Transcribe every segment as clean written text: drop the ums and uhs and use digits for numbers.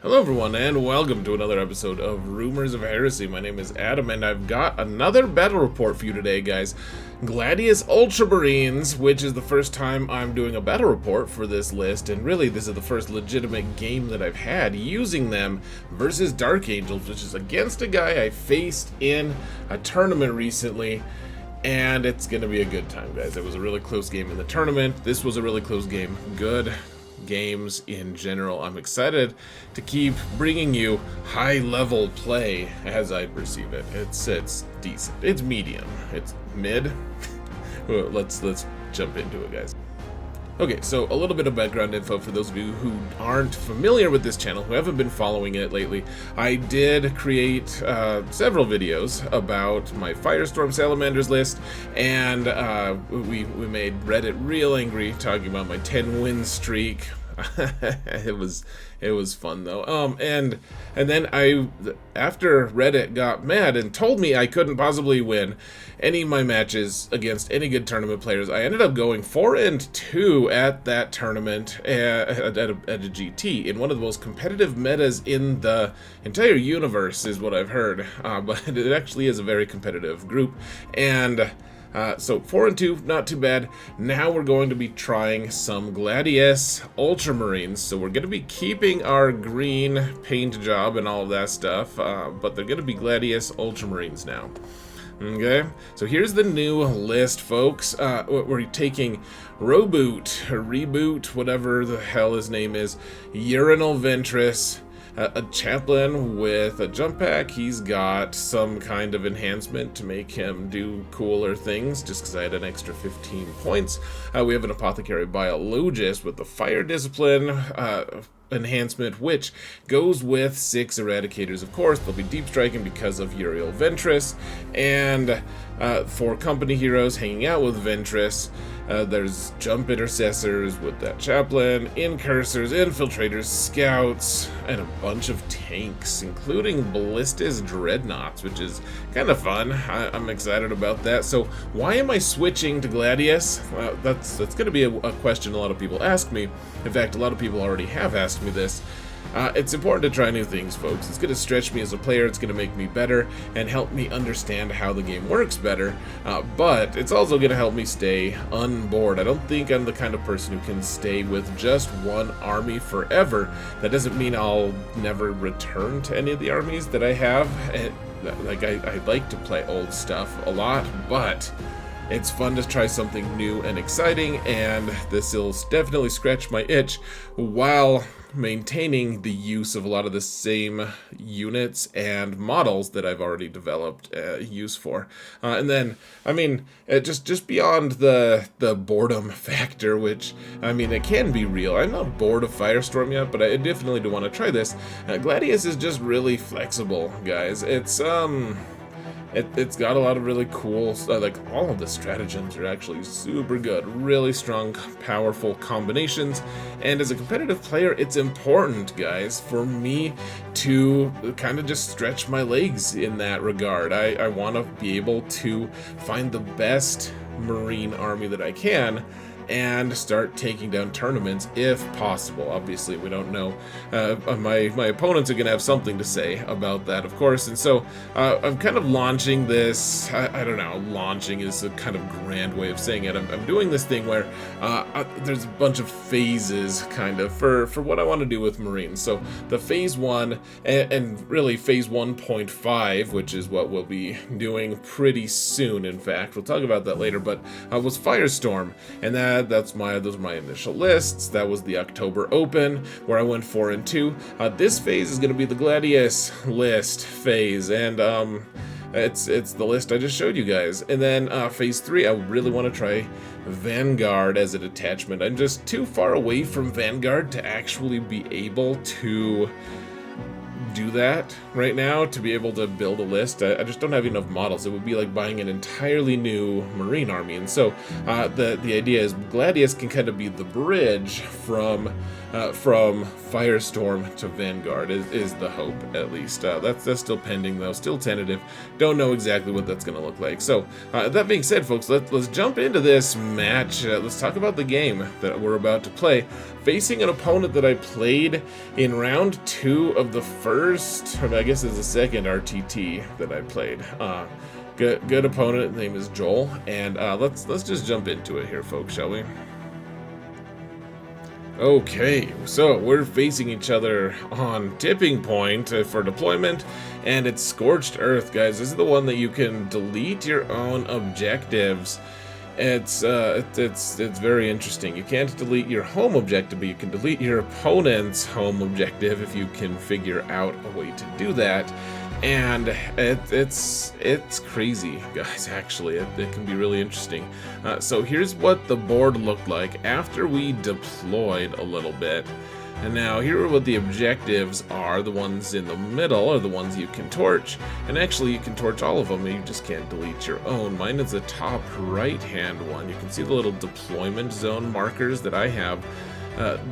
Hello everyone, and welcome to another episode of Rumors of Heresy. My name is Adam, and I've got another battle report for you today, guys. Gladius Ultramarines, which is the first time I'm doing a battle report for this list, and really this is the first legitimate game that I've had using them versus Dark Angels, which is against a guy I faced in a tournament recently. And it's going to be a good time, guys. It was a really close game in the tournament. This was a really close game. Good games in general. I'm excited to keep bringing you high-level play as I perceive it. It's decent. It's medium. It's mid. Well, let's jump into it, guys. Okay, so a little bit of background info for those of you who aren't familiar with this channel, who haven't been following it lately. I did create several videos about my Firestorm Salamanders list, and we made Reddit real angry talking about my 10-win streak. It was fun though. And then after Reddit got mad and told me I couldn't possibly win any of my matches against any good tournament players, I ended up going 4-2 at that tournament at a GT in one of the most competitive metas in the entire universe, is what I've heard. But it actually is a very competitive group, and so 4-2, not too bad. Now we're going to be trying some Gladius Ultramarines. So we're going to be keeping our green paint job and all of that stuff, but they're going to be Gladius Ultramarines now. Okay, so here's the new list, folks. We're taking Roboute, or Reboot, whatever the hell his name is, Uriel Ventris, a Chaplain with a jump pack. He's got some kind of enhancement to make him do cooler things, just because I had an extra 15 points. We have an Apothecary Biologis with the fire discipline enhancement, which goes with 6 Eradicators. Of course, they'll be deep striking because of Uriel Ventris, and 4 company heroes hanging out with Ventris. There's jump intercessors with that Chaplain, incursors, infiltrators, scouts, and a bunch of tanks, including Ballistus Dreadnoughts, which is kind of fun. I'm excited about that. So why am I switching to Gladius? That's going to be a question a lot of people ask me. In fact, a lot of people already have asked me this. It's important to try new things, folks. It's going to stretch me as a player, it's going to make me better, and help me understand how the game works better, but it's also going to help me stay unbored. I don't think I'm the kind of person who can stay with just one army forever. That doesn't mean I'll never return to any of the armies that I have. I like to play old stuff a lot, but it's fun to try something new and exciting, and this will definitely scratch my itch while maintaining the use of a lot of the same units and models that I've already developed use for. And then, I mean, just beyond the boredom factor, which, I mean, it can be real. I'm not bored of Firestorm yet, but I definitely do want to try this. Gladius is just really flexible, guys. It's got a lot of really cool, like all of the stratagems are actually super good, really strong, powerful combinations, and as a competitive player, it's important, guys, for me to kind of just stretch my legs in that regard. I want to be able to find the best Marine army that I can and start taking down tournaments if possible. Obviously, we don't know. My opponents are going to have something to say about that, of course, and so I'm kind of launching this. I don't know, launching is a kind of grand way of saying it. I'm doing this thing where there's a bunch of phases, kind of, for what I want to do with Marines. So the phase 1, and really phase 1.5, which is what we'll be doing pretty soon, in fact. We'll talk about that later, but was Firestorm, and those are my initial lists. That was the October Open, where I went 4-2. This phase is going to be the Gladius list phase, and it's the list I just showed you guys. And then phase 3, I really want to try Vanguard as a detachment. I'm just too far away from Vanguard to actually be able to do that right now, to be able to build a list. I just don't have enough models. It would be like buying an entirely new Marine army, and so the idea is Gladius can kind of be the bridge from from Firestorm to Vanguard is the hope, at least. That's still pending, though, still tentative. Don't know exactly what that's going to look like. So, that being said, folks, let's jump into this match. Let's talk about the game that we're about to play, facing an opponent that I played in round 2 of the first, or I guess it's the second RTT that I played. Good opponent. His name is Joel, and let's just jump into it here, folks, shall we? Okay, so we're facing each other on Tipping Point for deployment, and it's Scorched Earth, guys. This is the one that you can delete your own objectives. It's very interesting. You can't delete your home objective, but you can delete your opponent's home objective if you can figure out a way to do that. And it's crazy, guys. Actually, it can be really interesting. So here's what the board looked like after we deployed a little bit. And now here are what the objectives are. The ones in the middle are the ones you can torch. And actually you can torch all of them, and you just can't delete your own. Mine is the top right hand one. You can see the little deployment zone markers that I have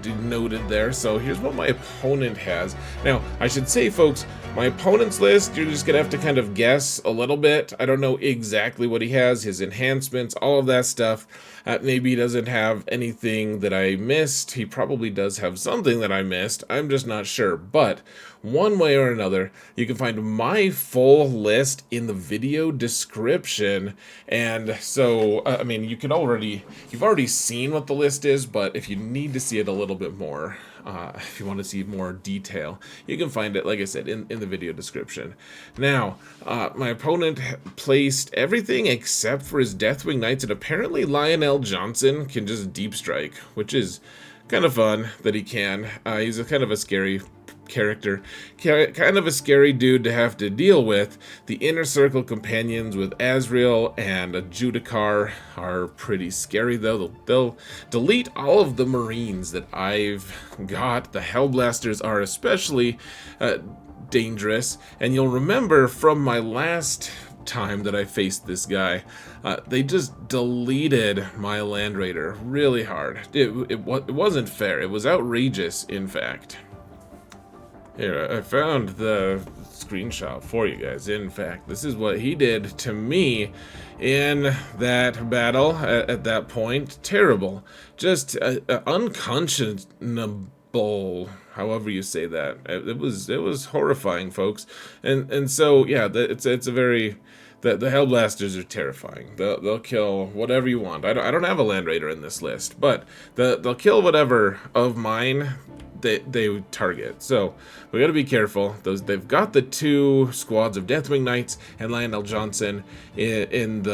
denoted there. So here's what my opponent has. Now, I should say, folks, my opponent's list, you're just gonna have to kind of guess a little bit. I don't know exactly what he has, his enhancements, all of that stuff. Maybe he doesn't have anything that I missed. He probably does have something that I missed. I'm just not sure. But one way or another, you can find my full list in the video description. And so, I mean, you've already seen what the list is, but if you need to see it a little bit more, if you want to see more detail, you can find it, like I said, in the video description. Now, my opponent placed everything except for his Deathwing Knights, and apparently Lionel Johnson can just deep strike, which is kind of fun that he can. He's a kind of a scary character, kind of a scary dude to have to deal with. The Inner Circle companions with Azrael and Judicar are pretty scary, though. They'll delete all of the Marines that I've got. The Hellblasters are especially dangerous, and you'll remember from my last time that I faced this guy, they just deleted my Land Raider really hard. It wasn't fair. It was outrageous, in fact. Here, I found the screenshot for you guys. In fact, this is what he did to me in that battle at that point. Terrible. Just unconscionable, however you say that. It was horrifying, folks. And so, yeah, it's a very... The Hellblasters are terrifying. They'll kill whatever you want. I don't have a Land Raider in this list, but they'll kill whatever of mine they target. So we got to be careful. They've got the 2 squads of Deathwing Knights and Lionel Johnson in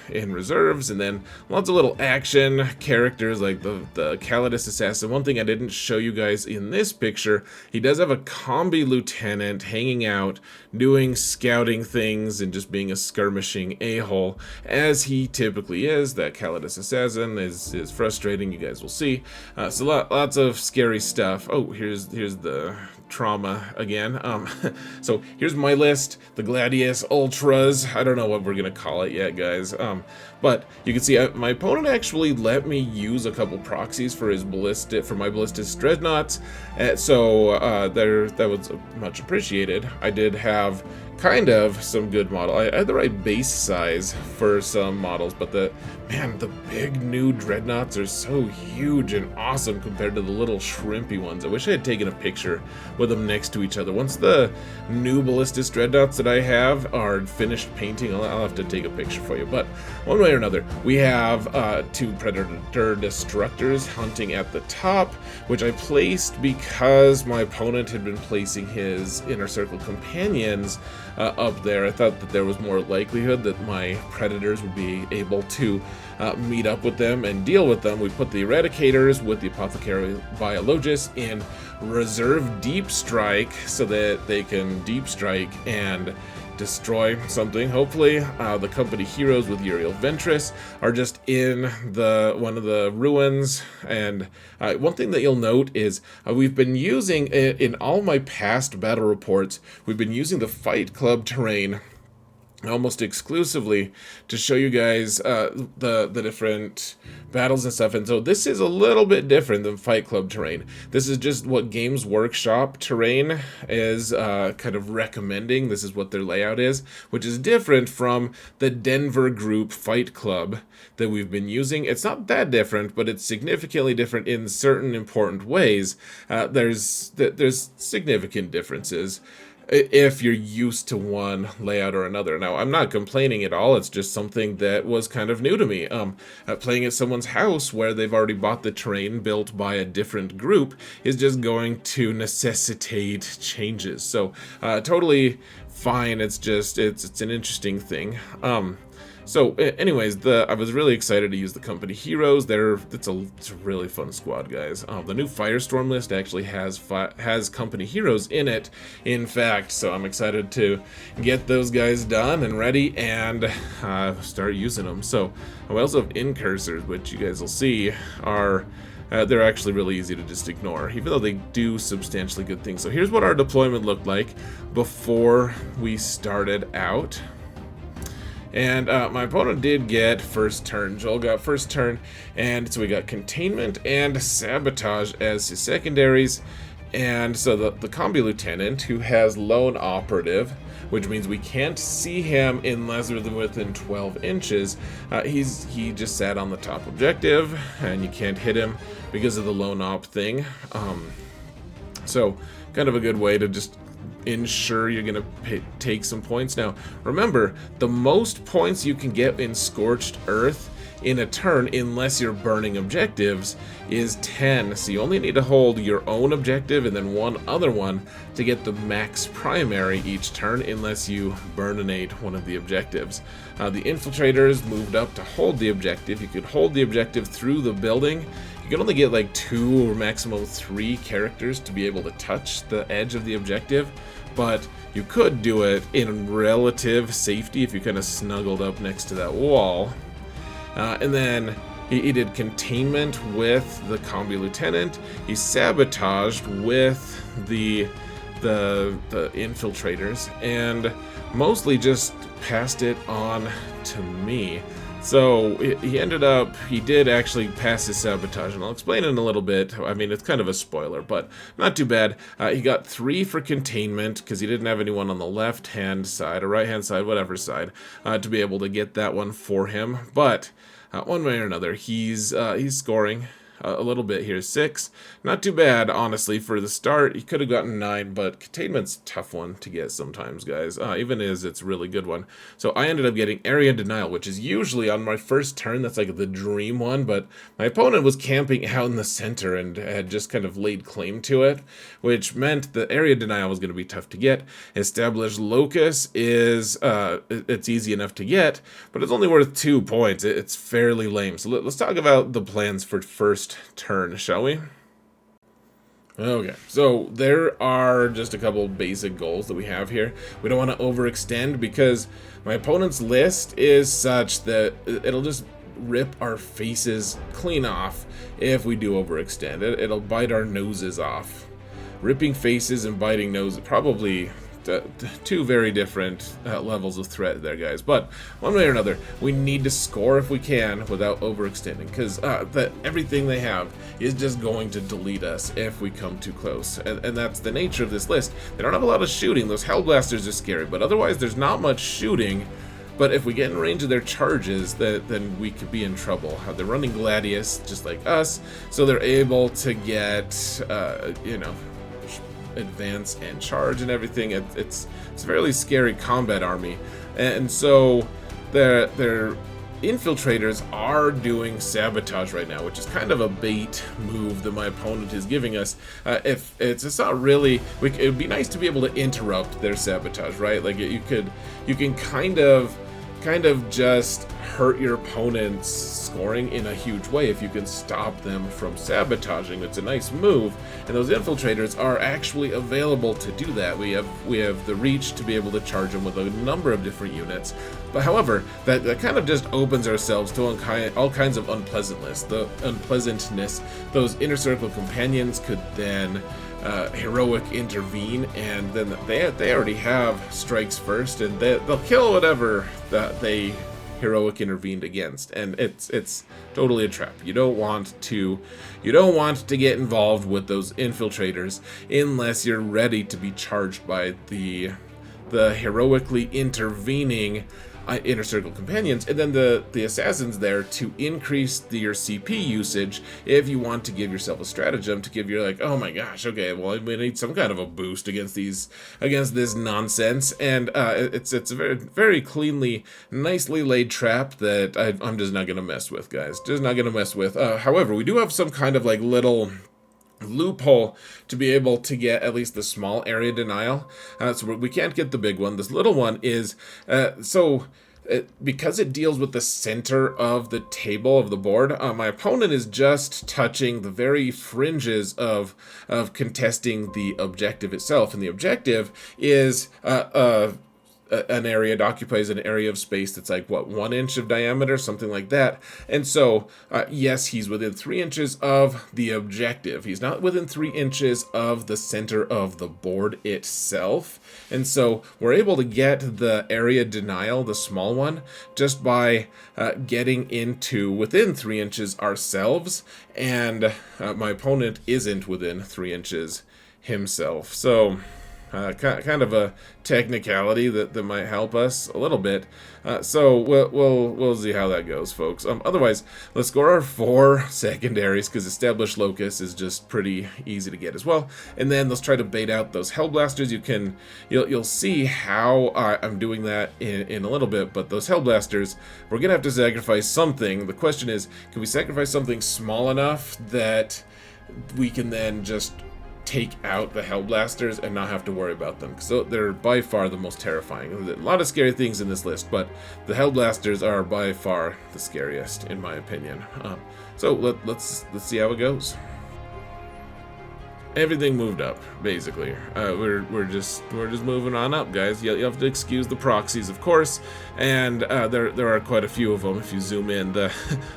reserves, and then lots of little action characters like the Gladius assassin. One thing I didn't show you guys in this picture, he does have a combi lieutenant hanging out, doing scouting things and just being a skirmishing a-hole, as he typically is. That Gladius assassin is frustrating. You guys will see. So lots of scary stuff. Oh, here's the trauma again. So here's my list, the Gladius Ultras. I don't know what we're gonna call it yet, guys. But you can see my opponent actually let me use a couple proxies for my Ballistus Dreadnoughts. So that was much appreciated. I did have kind of some good model. I had the right base size for some models, but the big new dreadnoughts are so huge and awesome compared to the little shrimpy ones. I wish I had taken a picture with them next to each other. Once the new Ballistus Dreadnoughts that I have are finished painting, I'll have to take a picture for you. But one way or another, we have 2 Predator Destructors hunting at the top, which I placed because my opponent had been placing his Inner Circle companions up there. I thought that there was more likelihood that my Predators would be able to meet up with them and deal with them. We put the Eradicators with the Apothecary Biologis in reserve deep strike so that they can deep strike and destroy something. Hopefully, the company heroes with Uriel Ventris are just in one of the ruins. And one thing that you'll note is we've been using, in all my past battle reports, we've been using the Fight Club terrain almost exclusively to show you guys the different battles and stuff. And so this is a little bit different than Fight Club terrain. This is just what Games Workshop terrain is kind of recommending. This is what their layout is, which is different from the Denver group Fight Club that we've been using. It's not that different, but it's significantly different in certain important ways. There's significant differences if you're used to one layout or another. Now, I'm not complaining at all. It's just something that was kind of new to me. Playing at someone's house where they've already bought the terrain built by a different group is just going to necessitate changes. So, totally fine. It's just, it's an interesting thing. So, anyways, I was really excited to use the company heroes. It's a really fun squad, guys. The new Firestorm list actually has company heroes in it, in fact. So I'm excited to get those guys done and ready and start using them. So we also have Incursors, which you guys will see are they're actually really easy to just ignore, even though they do substantially good things. So here's what our deployment looked like before we started out. And my opponent did get first turn. Joel got first turn, and so we got Containment and Sabotage as his secondaries. And so the Combi Lieutenant, who has Lone Operative, which means we can't see him unless we're within 12 inches, he just sat on the top objective, and you can't hit him because of the Lone Op thing. So kind of a good way to just ensure you're gonna take some points. Now remember, the most points you can get in Scorched Earth in a turn, unless you're burning objectives, is 10. So you only need to hold your own objective and then one other one to get the max primary each turn, unless you burninate one of the objectives. The Infiltrators moved up to hold the objective. You could hold the objective through the building. You can only get like 2 or maximum 3 characters to be able to touch the edge of the objective, but you could do it in relative safety if you kind of snuggled up next to that wall. And then he did Containment with the Combi Lieutenant. He sabotaged with the Infiltrators, and mostly just passed it on to me. So he did actually pass his sabotage, and I'll explain it in a little bit. I mean, it's kind of a spoiler, but not too bad. He got 3 for Containment, because he didn't have anyone on the left-hand side, or right-hand side, whatever side, to be able to get that one for him. But one way or another, he's scoring a little bit here. 6, not too bad, honestly, for the start. He could have gotten 9, but Containment's a tough one to get sometimes, guys. Even it's a really good one. So I ended up getting Area Denial, which is usually on my first turn. That's like the dream one, but my opponent was camping out in the center and had just kind of laid claim to it, which meant the Area Denial was going to be tough to get. Established Locus is it's easy enough to get, but it's only worth 2 points. It's fairly lame. So let's talk about the plans for first turn, shall we? Okay, so there are just a couple basic goals that we have here. We don't want to overextend because my opponent's list is such that it'll just rip our faces clean off if we do overextend. It'll bite our noses off. Ripping faces and biting noses, probably 2 very different levels of threat there, guys. But one way or another, we need to score if we can without overextending, because everything they have is just going to delete us if we come too close, and that's the nature of this list. They don't have a lot of shooting. Those Hellblasters are scary, but otherwise there's not much shooting. But if we get in range of their charges, then we could be in trouble. They're running Gladius just like us, so they're able to get advance and charge and everything. It's a fairly scary combat army, and so their Infiltrators are doing sabotage right now, which is kind of a bait move that my opponent is giving us. If it's not really, it would be nice to be able to interrupt their sabotage, right? Like you can kind of just hurt your opponent's scoring in a huge way if you can stop them from sabotaging. It's a nice move, and those Infiltrators are actually available to do that. We have the reach to be able to charge them with a number of different units. But however, that kind of just opens ourselves to all kinds of unpleasantness. Those Inner Circle companions could then heroic intervene, and then they already have strikes first, and they'll kill whatever that they heroic intervened against, and it's totally a trap. You don't want to get involved with those infiltrators unless you're ready to be charged by the heroically intervening inner circle companions, and then the assassins there to increase your CP usage if you want to give yourself a stratagem to give you like, oh my gosh, okay, well we need some kind of a boost against this nonsense, and it's a very, very cleanly, nicely laid trap that I'm just not gonna mess with, guys. Just not gonna mess with. However, we do have some kind of like little loophole to be able to get at least the small area denial, so we can't get the big one. This little one is because it deals with the center of the table of the board. My opponent is just touching the very fringes of contesting the objective itself, and the objective is an area. It occupies an area of space that's like, what, 1 inch of diameter, something like that. And so, yes, he's within 3 inches of the objective. He's not within 3 inches of the center of the board itself. And so we're able to get the area denial, the small one, just by getting into within 3 inches ourselves, and my opponent isn't within 3 inches himself. So kind of a technicality that might help us a little bit. So we'll see how that goes, folks. Otherwise, let's score our 4 secondaries, because established locus is just pretty easy to get as well. And then let's try to bait out those hellblasters. You'll see how I'm doing that in a little bit. But those hellblasters, we're gonna have to sacrifice something. The question is, can we sacrifice something small enough that we can then just take out the hellblasters and not have to worry about them, because they're by far the most terrifying. There's a lot of scary things in this list, but the hellblasters are by far the scariest, in my opinion. So let's see how it goes. Everything moved up, basically. We're just moving on up, guys. You have to excuse the proxies, of course, and there are quite a few of them. If you zoom in, the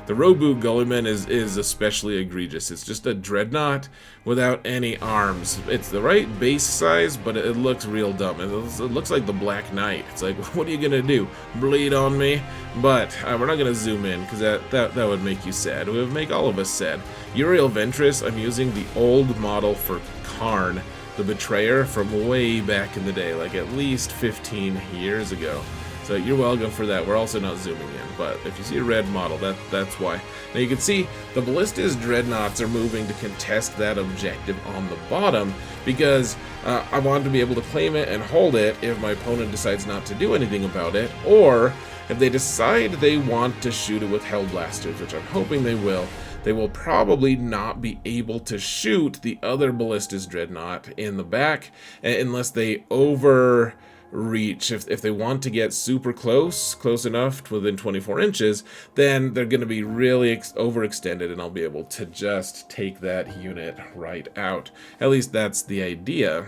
Roboute Guilliman is especially egregious. It's just a dreadnought without any arms. It's the right base size, but it looks real dumb. It looks like the Black Knight. It's like, what are you gonna do? Bleed on me? But we're not gonna zoom in, because that would make you sad. It would make all of us sad. Uriel Ventris, I'm using the old model for Karn, the Betrayer, from way back in the day, like at least 15 years ago. So you're welcome for that. We're also not zooming in, but if you see a red model, that's why. Now you can see the Ballistus Dreadnoughts are moving to contest that objective on the bottom, because I want to be able to claim it and hold it if my opponent decides not to do anything about it, or if they decide they want to shoot it with Hellblasters, which I'm hoping they will. They will probably not be able to shoot the other Ballistus Dreadnought in the back unless they overreach. If they want to get super close enough to within 24 inches, then they're going to be really overextended, and I'll be able to just take that unit right out. At least that's the idea.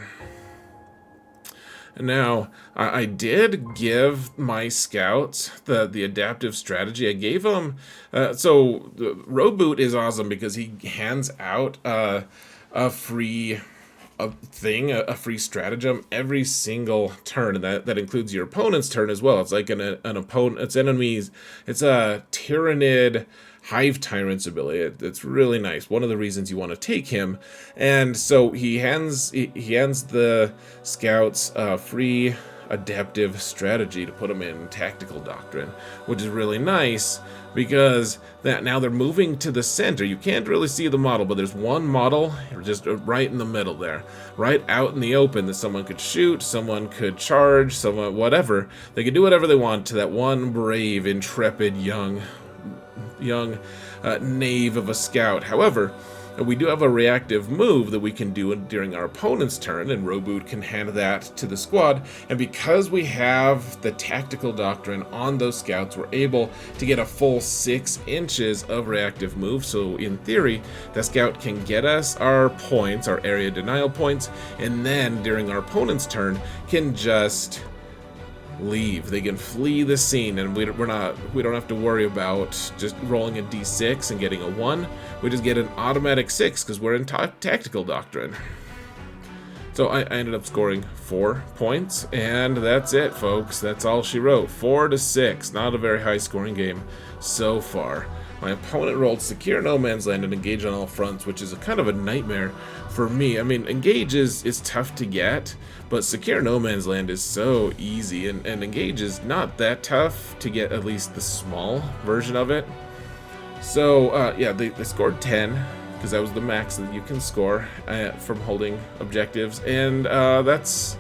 Now, I did give my scouts the adaptive strategy. I gave them, so the Roboute is awesome because he hands out a free free stratagem every single turn, and that includes your opponent's turn as well. It's like an opponent, it's enemies, it's a Tyrannid Hive Tyrant's ability. It's really nice. One of the reasons you want to take him. And so he hands the scouts free adaptive strategy to put them in tactical doctrine, which is really nice because now they're moving to the center. You can't really see the model, but there's one model just right in the middle there, right out in the open, that someone could shoot, someone could charge, someone, whatever. They could do whatever they want to that one brave, intrepid young knave of a scout. However, we do have a reactive move that we can do during our opponent's turn, and Roboute can hand that to the squad. And because we have the tactical doctrine on those scouts, we're able to get a full 6 inches of reactive move. So in theory, the scout can get us our points, our area denial points, and then during our opponent's turn can just leave. They can flee the scene, and we don't have to worry about just rolling a d6 and getting a 1. We just get an automatic 6 because we're in tactical doctrine. So I ended up scoring 4 points, and that's it, folks. That's all she wrote. 4 to 6. Not a very high scoring game so far. My opponent rolled Secure No Man's Land and Engage on all fronts, which is kind of a nightmare for me. I mean, Engage is tough to get, but Secure No Man's Land is so easy, and Engage is not that tough to get, at least the small version of it. So, yeah, they scored 10, because that was the max that you can score from holding objectives, and that's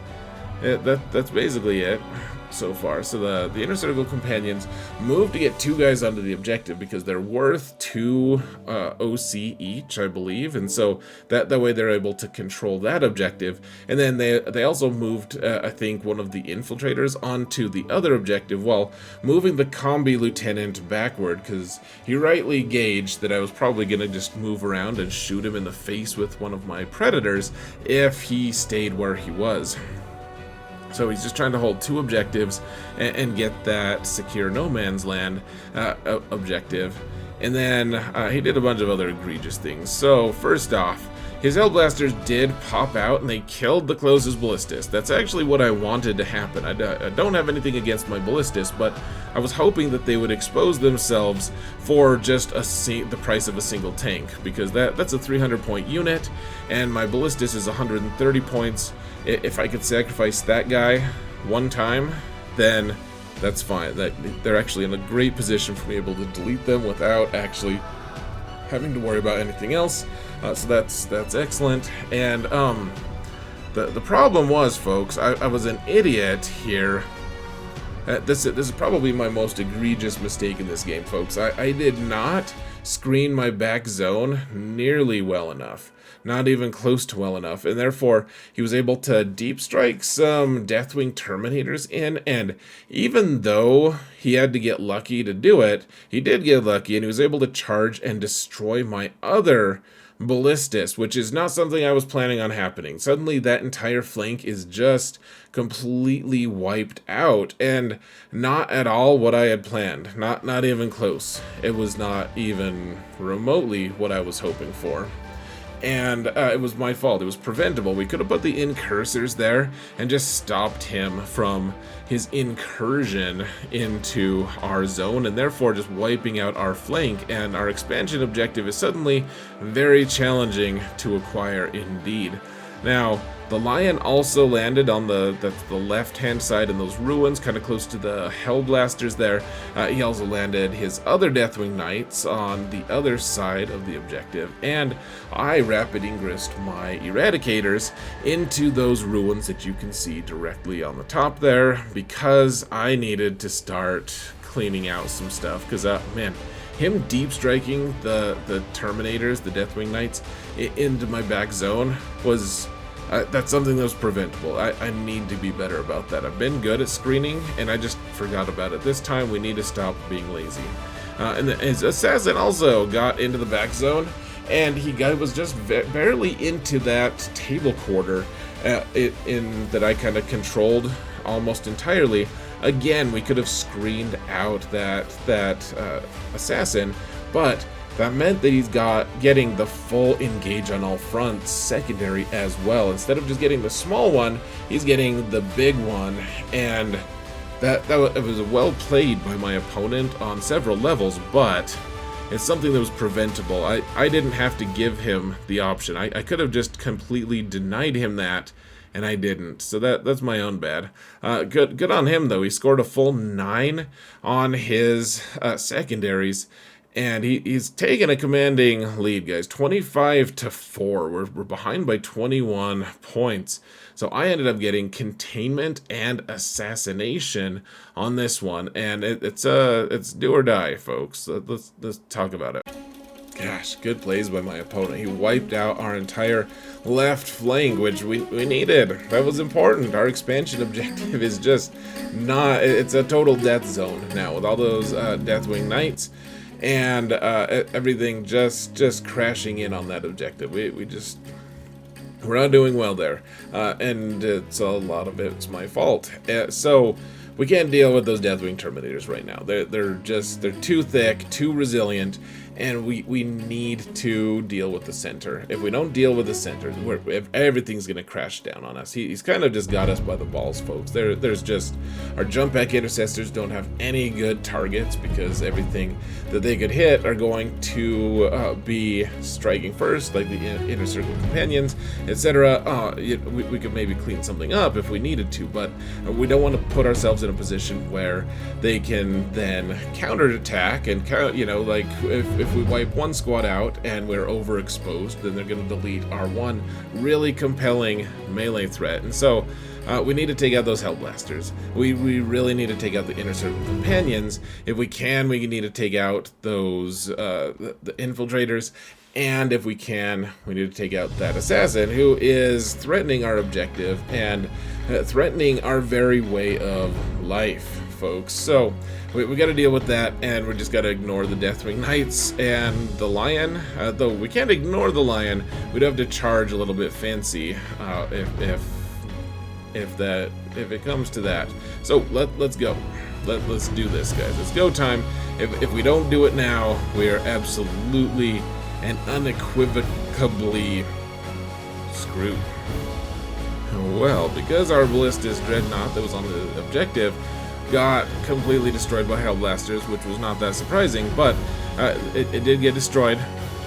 basically it so far. So the Inner Circle Companions moved to get 2 guys onto the objective because they're worth 2 OC each, I believe, and so that way they're able to control that objective. And then they also moved, I think, one of the infiltrators onto the other objective while moving the Combi Lieutenant backward, because he rightly gauged that I was probably going to just move around and shoot him in the face with one of my Predators if he stayed where he was. So he's just trying to hold 2 objectives and get that Secure No Man's Land objective. And then he did a bunch of other egregious things. So first off, his Hellblasters did pop out and they killed the closest Ballistus. That's actually what I wanted to happen. I don't have anything against my Ballistus, but I was hoping that they would expose themselves for just the price of a single tank, because that's a 300-point unit, and my Ballistus is 130 points. If I could sacrifice that guy one time, then that's fine. They're actually in a great position for me able to delete them without actually having to worry about anything else. So that's excellent. And the problem was, folks, I was an idiot here. This is probably my most egregious mistake in this game, folks. I did not screen my back zone nearly well enough. Not even close to well enough, and therefore he was able to deep strike some Deathwing Terminators in, and even though he had to get lucky to do it, he did get lucky, and he was able to charge and destroy my other Ballistus, which is not something I was planning on happening. Suddenly that entire flank is just completely wiped out, and not at all what I had planned. Not even close. It was not even remotely what I was hoping for. And it was my fault. It was preventable. We could have put the incursors there and just stopped him from his incursion into our zone, and therefore just wiping out our flank, and our expansion objective is suddenly very challenging to acquire indeed. Now, the Lion also landed on the left-hand side in those ruins, kind of close to the Hellblasters there. He also landed his other Deathwing Knights on the other side of the objective, and I rapid ingressed my Eradicators into those ruins that you can see directly on the top there, because I needed to start cleaning out some stuff, because, man, him deep striking the Terminators, the Deathwing Knights, into my back zone was... that's something that was preventable. I need to be better about that. I've been good at screening, and I just forgot about it. This time, we need to stop being lazy. And his assassin also got into the back zone, and he was just barely into that table quarter that I kind of controlled almost entirely. Again, we could have screened out that assassin, but that meant that he's getting the full engage on all fronts secondary as well. Instead of just getting the small one, he's getting the big one, and it was well played by my opponent on several levels, but it's something that was preventable. I didn't have to give him the option. I could have just completely denied him that, and I didn't. So that's my own bad. Good on him, though. He scored a full 9 on his secondaries. And he's taken a commanding lead, guys. 25-4. We're behind by 21 points. So I ended up getting containment and assassination on this one, and it's do or die, folks. Let's talk about it. Gosh, good plays by my opponent. He wiped out our entire left flank, which we needed. That was important. Our expansion objective is just not... It's a total death zone now with all those Deathwing Knights. And everything just crashing in on that objective. We're not doing well there, and it's a lot of it's my fault. So we can't deal with those Deathwing Terminators right now. They're too thick, too resilient, and we need to deal with the center. If we don't deal with the center, everything's gonna crash down on us. He's kind of just got us by the balls, folks. There's just, our jump back intercessors don't have any good targets, because everything that they could hit are going to be striking first, like the inner circle companions, etc. We could maybe clean something up if we needed to, but we don't want to put ourselves in a position where they can then counterattack and like if we wipe one squad out and we're overexposed, then they're going to delete our one really compelling melee threat. And so we need to take out those Hellblasters. We really need to take out the Inner Circle Companions. If we can, we need to take out those the Infiltrators. And if we can, we need to take out that Assassin, who is threatening our objective and threatening our very way of life, folks. So we got to deal with that, and we just got to ignore the Deathwing Knights and the Lion. Though we can't ignore the Lion, we'd have to charge a little bit fancy if it comes to that. So let's go. Let's do this, guys. It's go time. If we don't do it now, we are absolutely and unequivocally screwed. Well, because our Ballistus Dreadnought that was on the objective got completely destroyed by Hellblasters, which was not that surprising, but it did get destroyed.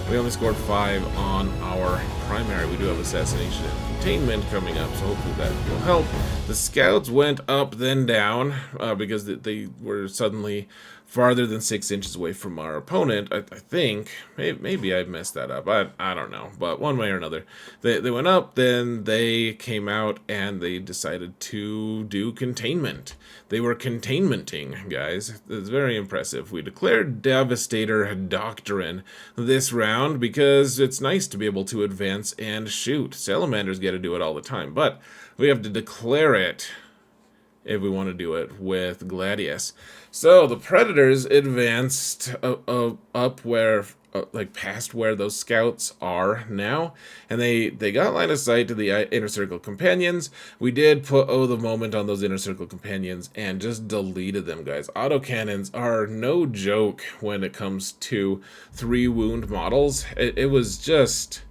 We only scored 5 on our primary. We do have Assassination and Containment coming up, so hopefully that will help. The scouts went up, then down, because they were suddenly farther than 6 inches away from our opponent. I think. Maybe I messed that up. I don't know. But one way or another, they went up, then they came out, and they decided to do containment. They were containmenting, guys. It's very impressive. We declared Devastator Doctrine this round because it's nice to be able to advance and shoot. Salamanders get to do it all the time, but we have to declare it if we want to do it with Gladius. So the Predators advanced up where, like past where those scouts are now, and they got line of sight to the Inner Circle Companions. We did put the moment on those Inner Circle Companions and just deleted them, guys. Autocannons are no joke when it comes to 3 wound models. It was just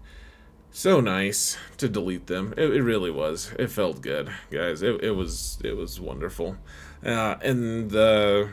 so nice to delete them. It really was. It felt good, guys. It was wonderful. And the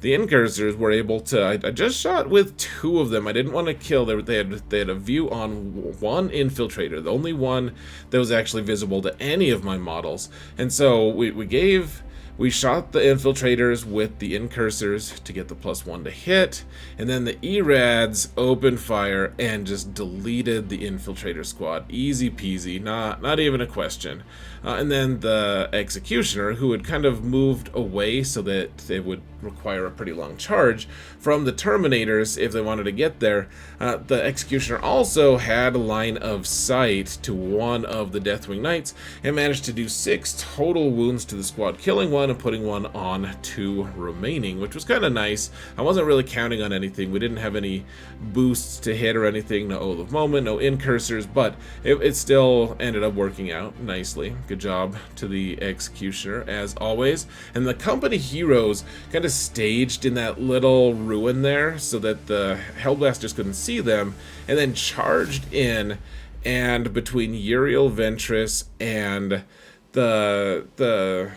Incursors were able to. I just shot with 2 of them. I didn't want to kill. They had a view on 1 infiltrator, the only one that was actually visible to any of my models. And so we shot the Infiltrators with the Incursors to get the +1 to hit, and then the Erads opened fire and just deleted the Infiltrator squad. Easy peasy, not even a question. And then the Executioner, who had kind of moved away so that they would require a pretty long charge from the Terminators if they wanted to get there. The Executioner also had a line of sight to 1 of the Deathwing Knights and managed to do 6 total wounds to the squad, killing 1 and putting 1 on 2 remaining, which was kind of nice. I wasn't really counting on anything. We didn't have any boosts to hit or anything, no Oath of Moment, no Incursors, but it still ended up working out nicely. Good job to the Executioner, as always. And the company heroes kind of staged in that little ruin there so that the Hellblasters couldn't see them, and then charged in, and between Uriel Ventris and the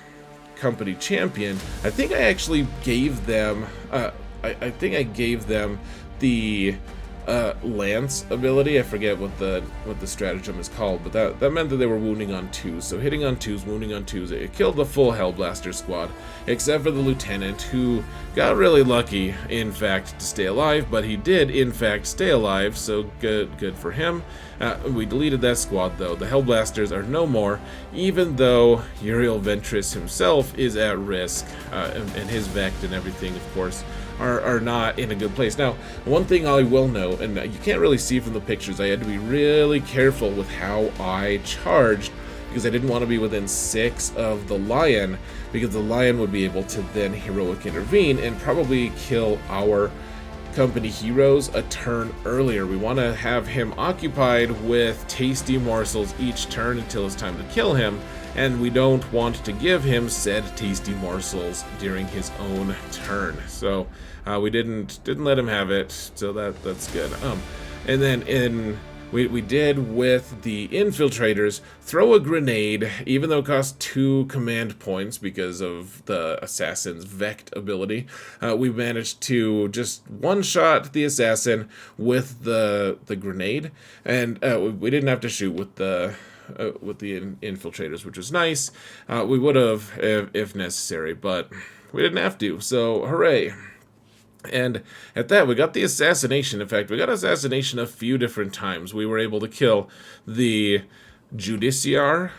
company champion, I think I actually gave them I think I gave them the Lance ability. I forget what the stratagem is called, but that meant that they were wounding on 2s. So hitting on 2s, wounding on 2s, it killed the full Hellblaster squad, except for the lieutenant, who got really lucky, in fact, to stay alive. But he did, in fact, stay alive, so good for him. We deleted that squad, though. The Hellblasters are no more, even though Uriel Ventris himself is at risk, and his Vect and everything, of course, are not in a good place. Now, one thing I will know, and you can't really see from the pictures, I had to be really careful with how I charged, because I didn't want to be within 6 of the Lion, because the Lion would be able to then heroic intervene and probably kill our company heroes a turn earlier. We want to have him occupied with tasty morsels each turn until it's time to kill him, and we don't want to give him said tasty morsels during his own turn. So we didn't let him have it, so that's good. And then we did with the infiltrators throw a grenade, even though it cost 2 command points because of the assassin's Vect ability. We managed to just one-shot the assassin with the grenade, and we didn't have to shoot with the infiltrators, which was nice. We would have if necessary, but we didn't have to, so hooray. And at that, we got the assassination. In fact, we got assassination a few different times. We were able to kill the Judiciar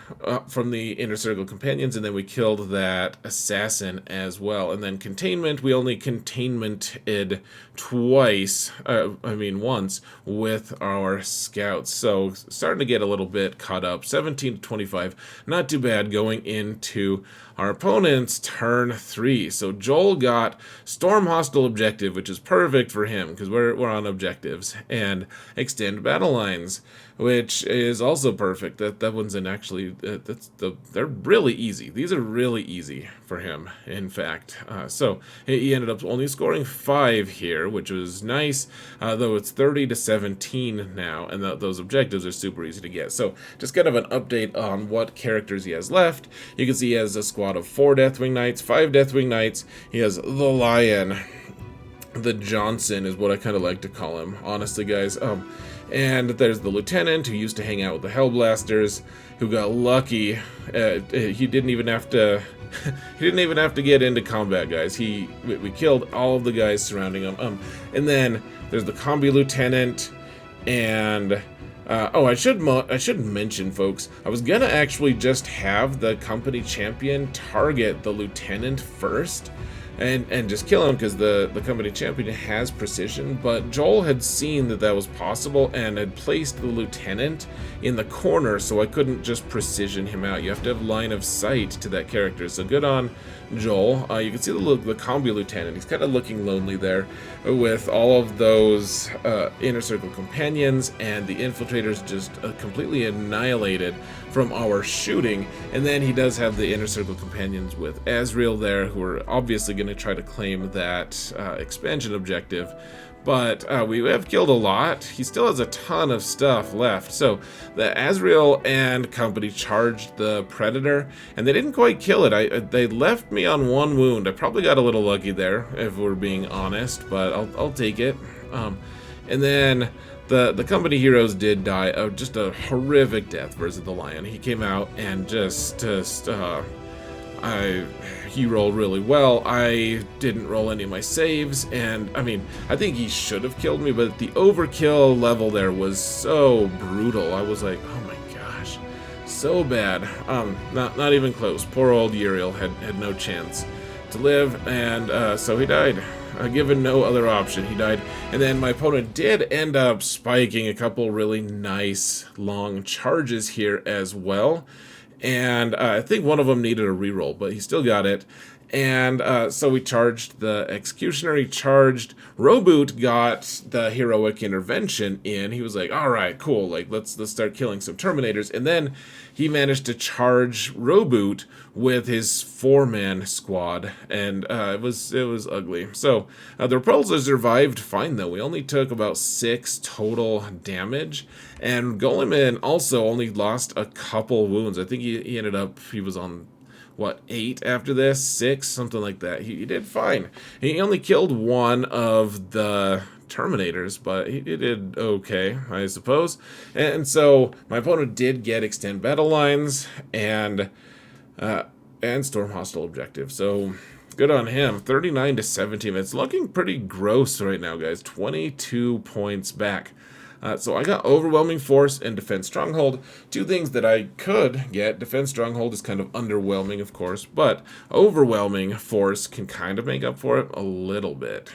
from the Inner Circle Companions, and then we killed that assassin as well. And then containment, we only containmented once with our scouts. So starting to get a little bit caught up. 17 to 25, not too bad going into our opponent's turn 3. So Joel got Storm Hostile Objective, which is perfect for him because we're on objectives, and Extend Battle Lines, which is also perfect. That one's in actually, they're really easy. These are really easy for him, in fact. So he ended up only scoring 5 here, which was nice, though it's 30 to 17 now, and those objectives are super easy to get. So just kind of an update on what characters he has left. You can see he has a squad of 4 Deathwing Knights, 5 Deathwing Knights. He has the Lion. The Johnson is what I kind of like to call him, honestly, guys. And there's the Lieutenant, who used to hang out with the Hellblasters, who got lucky. He didn't even have to get into combat, guys. We killed all of the guys surrounding him. And then there's the Combi Lieutenant, and I should mention, folks, I was gonna actually just have the company champion target the lieutenant first, and just kill him because the company champion has precision, but Joel had seen that was possible and had placed the lieutenant in the corner, so I couldn't just precision him out. You have to have line of sight to that character, so good on Joel. You can see the combi lieutenant. He's kind of looking lonely there with all of those Inner Circle companions, and the infiltrators just completely annihilated from our shooting. And then he does have the Inner Circle companions with Azrael there, who are obviously going to try to claim that expansion objective. But we have killed a lot. He still has a ton of stuff left. So the Azrael and company charged the Predator, and they didn't quite kill it. They left me on 1 wound. I probably got a little lucky there, if we're being honest, but I'll take it. And then the company heroes did die of just a horrific death versus the Lion. He came out and he rolled really well. I didn't roll any of my saves, and I think he should have killed me, but the overkill level there was so brutal. I was like, oh my gosh, so bad. Not even close. Poor old Uriel had no chance to live, and so he died. Given no other option, he died. And then my opponent did end up spiking a couple really nice long charges here as well. And I think one of them needed a reroll, but he still got it. And so we charged the Executioner, he charged. Roboute got the Heroic Intervention in. He was like, all right, cool, like let's start killing some Terminators. And then he managed to charge Roboute with his 4-man squad, and it was ugly. So the Repulsor survived fine, though. We only took about 6 total damage, and Guilliman also only lost a couple wounds. I think he was on 8 after this? 6? Something like that. He did fine. He only killed 1 of the Terminators, but he did okay, I suppose. And so my opponent did get Extend Battle Lines and Storm Hostile Objective. So good on him. 39 to 17. It's looking pretty gross right now, guys. 22 points back. So I got Overwhelming Force and Defense Stronghold. 2 things that I could get. Defense Stronghold is kind of underwhelming, of course, but Overwhelming Force can kind of make up for it a little bit.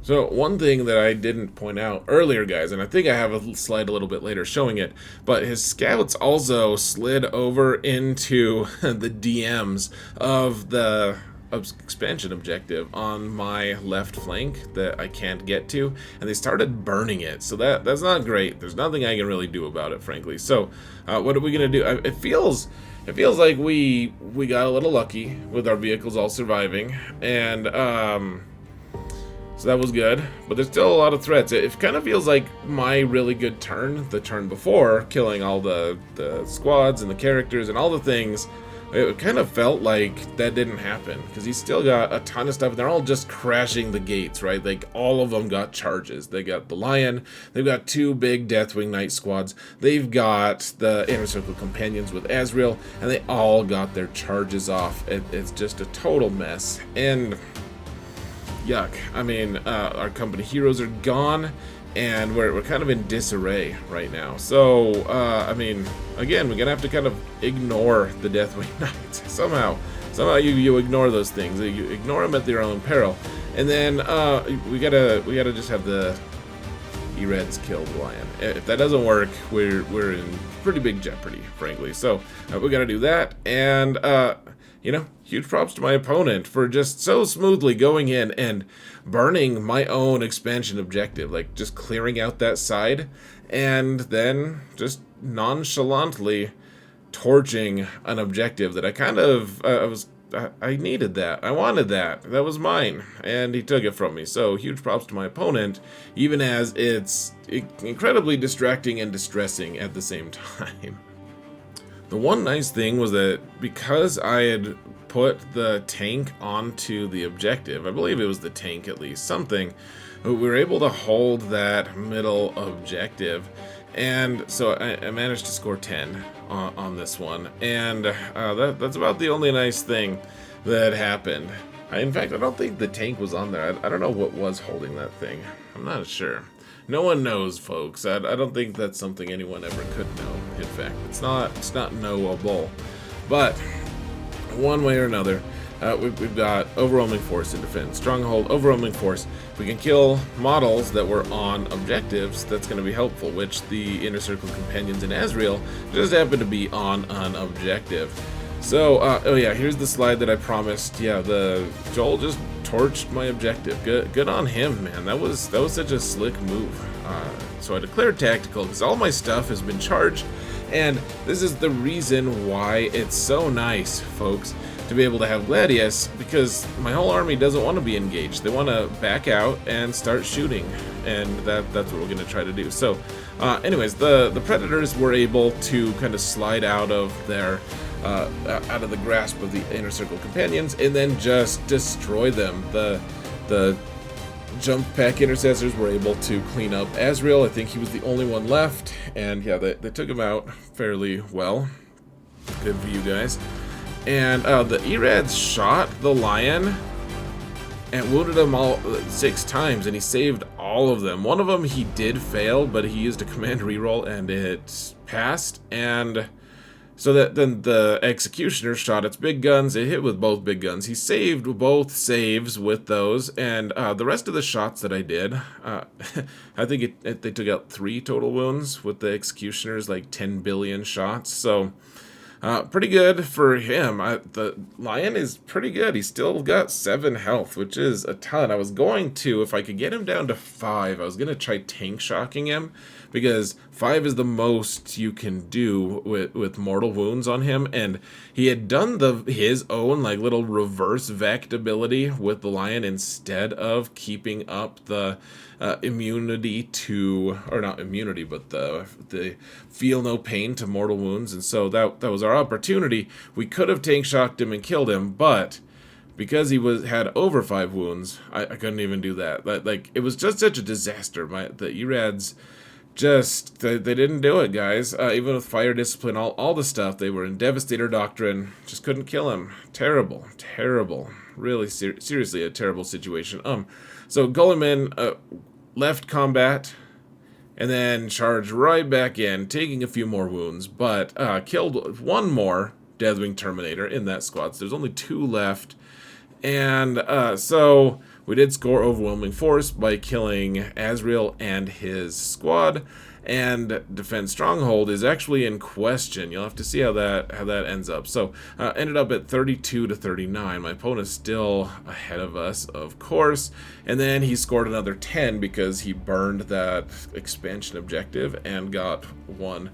So one thing that I didn't point out earlier, guys, and I think I have a slide a little bit later showing it, but his scouts also slid over into the DMs of the expansion objective on my left flank that I can't get to, and they started burning it. So that's not great. There's nothing I can really do about it, frankly. So what are we gonna do? It feels like we got a little lucky with our vehicles all surviving, and so that was good, but there's still a lot of threats. It kind of feels like my really good turn, the turn before, killing all the squads and the characters and all the things. It kind of felt like that didn't happen, because he's still got a ton of stuff, and they're all just crashing the gates, right? Like, all of them got charges. They got the Lion, they've got 2 big Deathwing Knight squads, they've got the Inner Circle Companions with Azrael, and they all got their charges off. It's just a total mess, and yuck. I mean, our company heroes are gone, and we're kind of in disarray right now. So, I mean, again, we're gonna have to kind of ignore the Deathwing Knights. Somehow you ignore those things. You ignore them at their own peril. And then, we gotta just have the E-Reds kill the Lion. If that doesn't work, we're in pretty big jeopardy, frankly. So, we gotta do that, and, you know, huge props to my opponent for just so smoothly going in and burning my own expansion objective, like just clearing out that side, and then just nonchalantly torching an objective that I kind of, I needed that. I wanted that. That was mine, and he took it from me. So huge props to my opponent, even as it's incredibly distracting and distressing at the same time. The one nice thing was that because I had put the tank onto the objective, I believe it was the tank at least, something, we were able to hold that middle objective, and so I managed to score 10 on this one, and that's about the only nice thing that happened. In fact, I don't think the tank was on there. I don't know what was holding that thing. I'm not sure. No one knows, folks. I don't think that's something anyone ever could know. In fact, it's not knowable. But one way or another, we've got overwhelming force in defense, stronghold, overwhelming force. We can kill models that were on objectives. That's going to be helpful. Which the Inner Circle Companions and Azrael just happen to be on an objective. So, oh yeah, here's the slide that I promised. Yeah, Joel just torched my objective. Good on him, man. That was such a slick move. So I declared tactical because all my stuff has been charged, and this is the reason why it's so nice, folks, to be able to have Gladius, because my whole army doesn't want to be engaged. They want to back out and start shooting, and that's what we're going to try to do. So, anyways, the Predators were able to kind of slide out of their out of the grasp of the Inner Circle Companions, and then just destroy them. The jump pack Intercessors were able to clean up Azrael. I think he was the only one left, and yeah, they took him out fairly well. Good for you guys. And the E-Rads shot the Lion and wounded him all 6 times, and he saved all of them. One of them he did fail, but he used a command reroll and it passed, and so that then the Executioner shot its big guns. It hit with both big guns. He saved both saves with those, and the rest of the shots that I did, I think they took out 3 total wounds with the Executioner's like 10 billion shots. So pretty good for him. The Lion is pretty good. He's still got 7 health, which is a ton. I was going to, if I could get him down to 5, I was going to try tank shocking him, because 5 is the most you can do with mortal wounds on him, and he had done his own like little reverse vect ability with the Lion instead of keeping up the immunity to, or not immunity, but the feel no pain to mortal wounds, and so that was our opportunity. We could have tank shocked him and killed him, but because he had over 5 wounds, I couldn't even do that. Like, it was just such a disaster. The E-Rads just, they didn't do it, guys. Even with Fire Discipline, all the stuff, they were in Devastator Doctrine, just couldn't kill him. Terrible. Really, seriously, a terrible situation. So Guilliman left combat, and then charged right back in, taking a few more wounds, but killed 1 more Deathwing Terminator in that squad. So there's only 2 left, and so we did score overwhelming force by killing Azrael and his squad, and Defend Stronghold is actually in question. You'll have to see how that ends up. So ended up at 32 to 39. My opponent's still ahead of us, of course, and then he scored another 10 because he burned that expansion objective and got one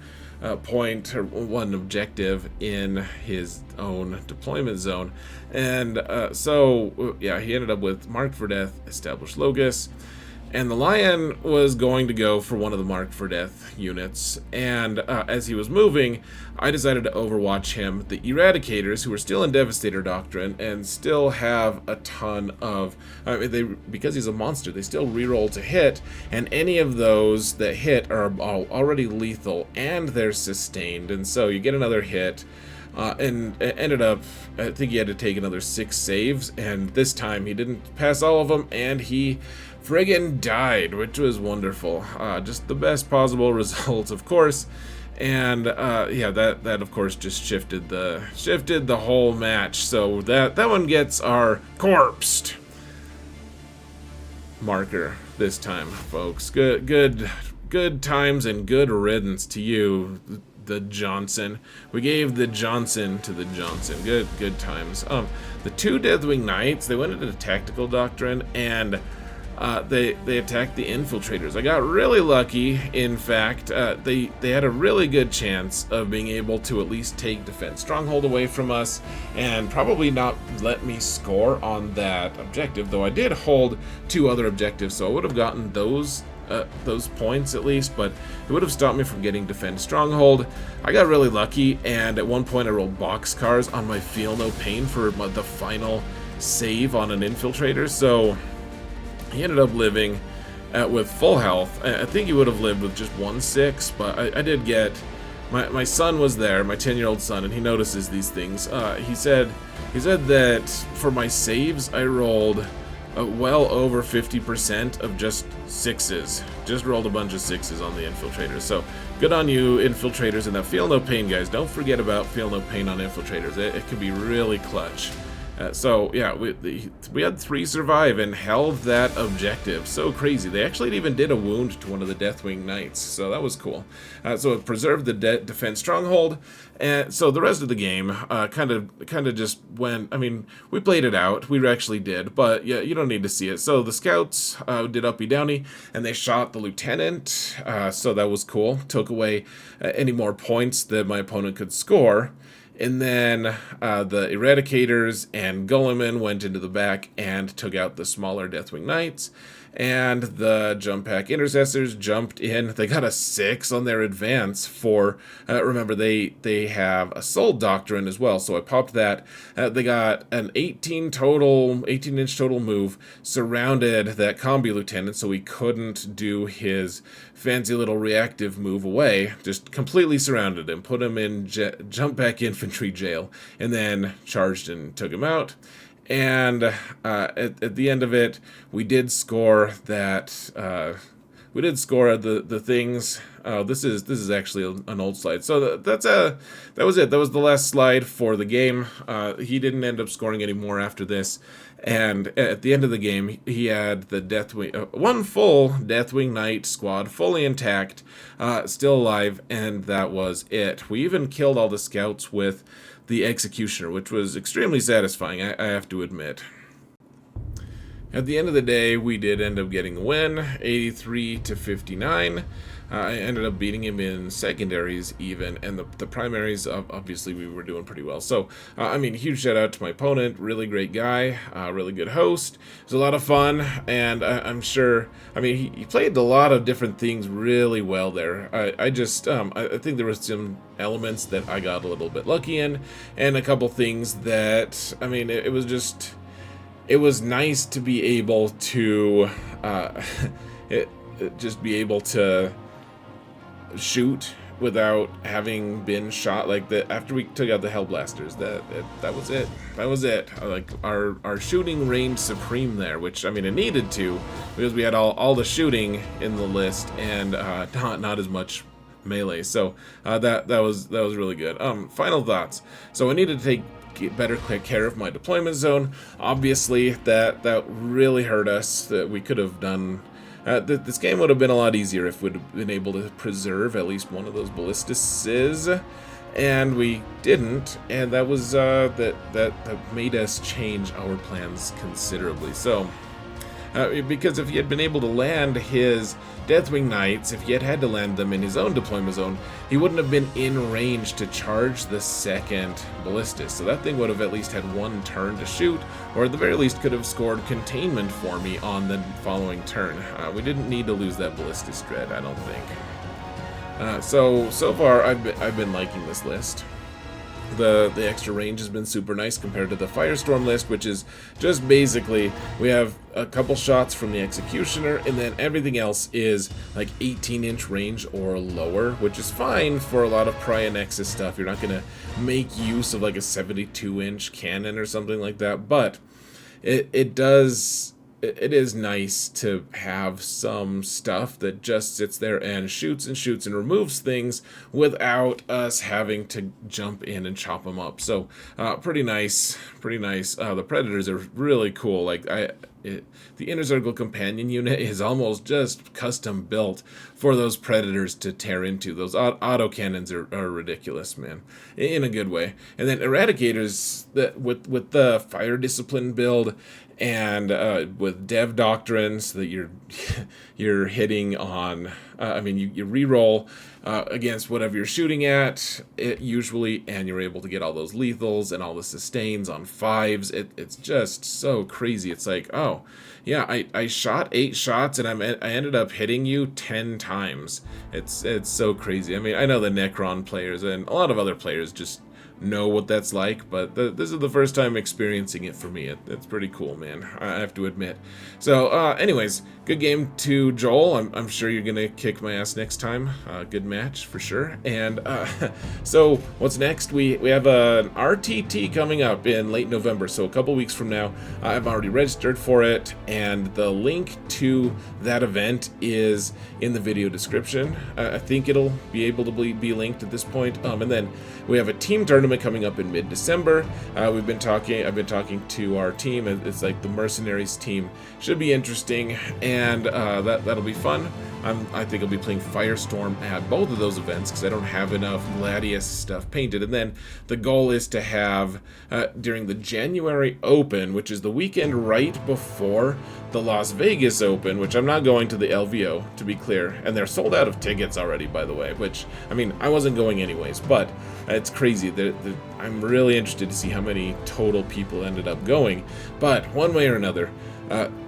point or one objective in his own deployment zone. And so yeah, he ended up with Marked for Death, Established Logos, and the Lion was going to go for one of the Marked for Death units, and as he was moving, I decided to overwatch him. The Eradicators, who are still in Devastator Doctrine and still have a ton of, because he's a monster, they still reroll to hit, and any of those that hit are already lethal, and they're sustained, and so you get another hit. And it ended up, I think he had to take another 6 saves, and this time he didn't pass all of them, and he friggin' died, which was wonderful. Just the best possible results, of course. And yeah, that of course just shifted the whole match. So that one gets our corpsed marker this time, folks. Good times and good riddance to you, the Johnson. We gave the Johnson to the Johnson. Good times. The 2 Deathwing Knights, they went into the tactical doctrine, and they attacked the infiltrators. I got really lucky. In fact, they had a really good chance of being able to at least take Defense Stronghold away from us and probably not let me score on that objective, though I did hold 2 other objectives, so I would have gotten those points at least, but it would have stopped me from getting Defend Stronghold. I got really lucky, and at one point I rolled boxcars on my Feel No Pain for the final save on an infiltrator, so he ended up living with full health. I think he would have lived with just 1/6, but I did get... My son was there, my 10-year-old son, and he notices these things. He said that for my saves, I rolled well over 50% of just 6s. Just rolled a bunch of 6s on the infiltrators. So good on you, infiltrators, and that Feel No Pain, guys. Don't forget about Feel No Pain on infiltrators. It can be really clutch. So yeah, we had 3 survive and held that objective. So crazy. They actually even did a wound to one of the Deathwing Knights, so that was cool. So it preserved the Defense Stronghold, and so the rest of the game kind of just went. I mean, we played it out. We actually did, but yeah, you don't need to see it. So the scouts did uppy downy, and they shot the lieutenant. So that was cool. Took away any more points that my opponent could score. And then the Eradicators and Guilliman went into the back and took out the smaller Deathwing Knights. And the Jump Pack Intercessors jumped in. They got a 6 on their advance for, remember, they have a Soul Doctrine as well, so I popped that. They got an 18-inch total move, surrounded that Combi Lieutenant, so he couldn't do his fancy little reactive move away. Just completely surrounded him, put him in Jump Pack Infantry jail, and then charged and took him out. And at the end of it, we did score that. We did score the things. This is actually an old slide. So that was it. That was the last slide for the game. He didn't end up scoring any more after this. And at the end of the game, he had the Deathwing, one full Deathwing Knight squad, fully intact, still alive, and that was it. We even killed all the scouts with the Executioner, which was extremely satisfying, I have to admit. At the end of the day, we did end up getting a win, 83 to 59. I ended up beating him in secondaries even, and the primaries, obviously, we were doing pretty well. So, I mean, huge shout out to my opponent, really great guy, really good host. It was a lot of fun, and I'm sure, I mean, he played a lot of different things really well there. I think there was some elements that I got a little bit lucky in, and a couple things that, I mean, it was nice to be able to, just be able to shoot without having been shot like that. After we took out the Hellblasters, that was it. Like our shooting reigned supreme there, which, I mean, it needed to, because we had all the shooting in the list and not as much melee. So that was really good. Final thoughts. So I needed to get better care of my deployment zone. Obviously that really hurt us. That we could have done This game would have been a lot easier if we'd been able to preserve at least one of those Ballistuses, and we didn't, and that was that made us change our plans considerably. So, because if he had been able to land his Deathwing Knights, if he had to land them in his own deployment zone, he wouldn't have been in range to charge the second Ballistus. So that thing would have at least had one turn to shoot, or at the very least could have scored containment for me on the following turn. We didn't need to lose that Ballistus Dread, I don't think. So far I've been liking this list. The extra range has been super nice compared to the Firestorm list, which is just basically we have a couple shots from the Executioner, and then everything else is like 18-inch range or lower, which is fine for a lot of Pariah Nexus stuff. You're not going to make use of like a 72-inch cannon or something like that, but it is nice to have some stuff that just sits there and shoots and removes things without us having to jump in and chop them up. So pretty nice. The Predators are really cool. Like the Inner Circle Companion unit is almost just custom built for those Predators to tear into. Those autocannons are ridiculous, man, in a good way. And then Eradicators, with the Fire Discipline build and with Dev Doctrines that you're hitting on, you reroll against whatever you're shooting at, usually, and you're able to get all those lethals and all the sustains on 5s. It's just so crazy. It's like, oh, yeah, I shot 8 shots and I ended up hitting you 10 times. It's so crazy. I mean, I know the Necron players and a lot of other players just know what that's like, but this is the first time experiencing it for me. It's pretty cool, man, I have to admit. So anyways, good game to Joel. I'm sure you're gonna kick my ass next time. Good match for sure. And so what's next? We have an RTT coming up in late November, so a couple weeks from now. I've already registered for it, and the link to that event is in the video description. I think it'll be able to be linked at this point. And then we have a team tournament coming up in mid-December. I've been talking to our team. It's like the Mercenaries team. Should be interesting, and that'll be fun. I think I'll be playing Firestorm at both of those events because I don't have enough Gladius stuff painted. And then the goal is to have, during the January Open, which is the weekend right before the Las Vegas Open, which I'm not going to the LVO, to be clear. And they're sold out of tickets already, by the way, which, I mean, I wasn't going anyways, but it's crazy. I'm really interested to see how many total people ended up going. But one way or another,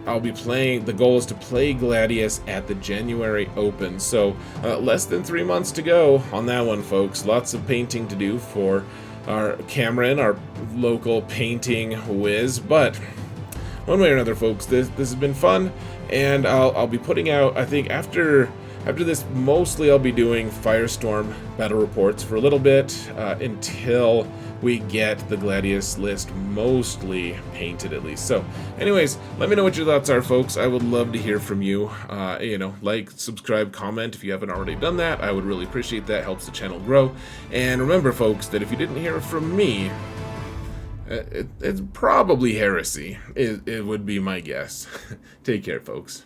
I'll be playing. The goal is to play Gladius at the January Open, so less than 3 months to go on that one, folks. Lots of painting to do for our Cameron, our local painting whiz. But one way or another, folks, this has been fun, and I'll be putting out, I think after this, mostly I'll be doing Firestorm battle reports for a little bit until we get the Gladius list mostly painted, at least. So anyways, let me know what your thoughts are, folks. I would love to hear from you. Like, subscribe, comment if you haven't already done that. I would really appreciate that. Helps the channel grow. And remember, folks, that if you didn't hear from me, it's probably heresy. It would be my guess. Take care, folks.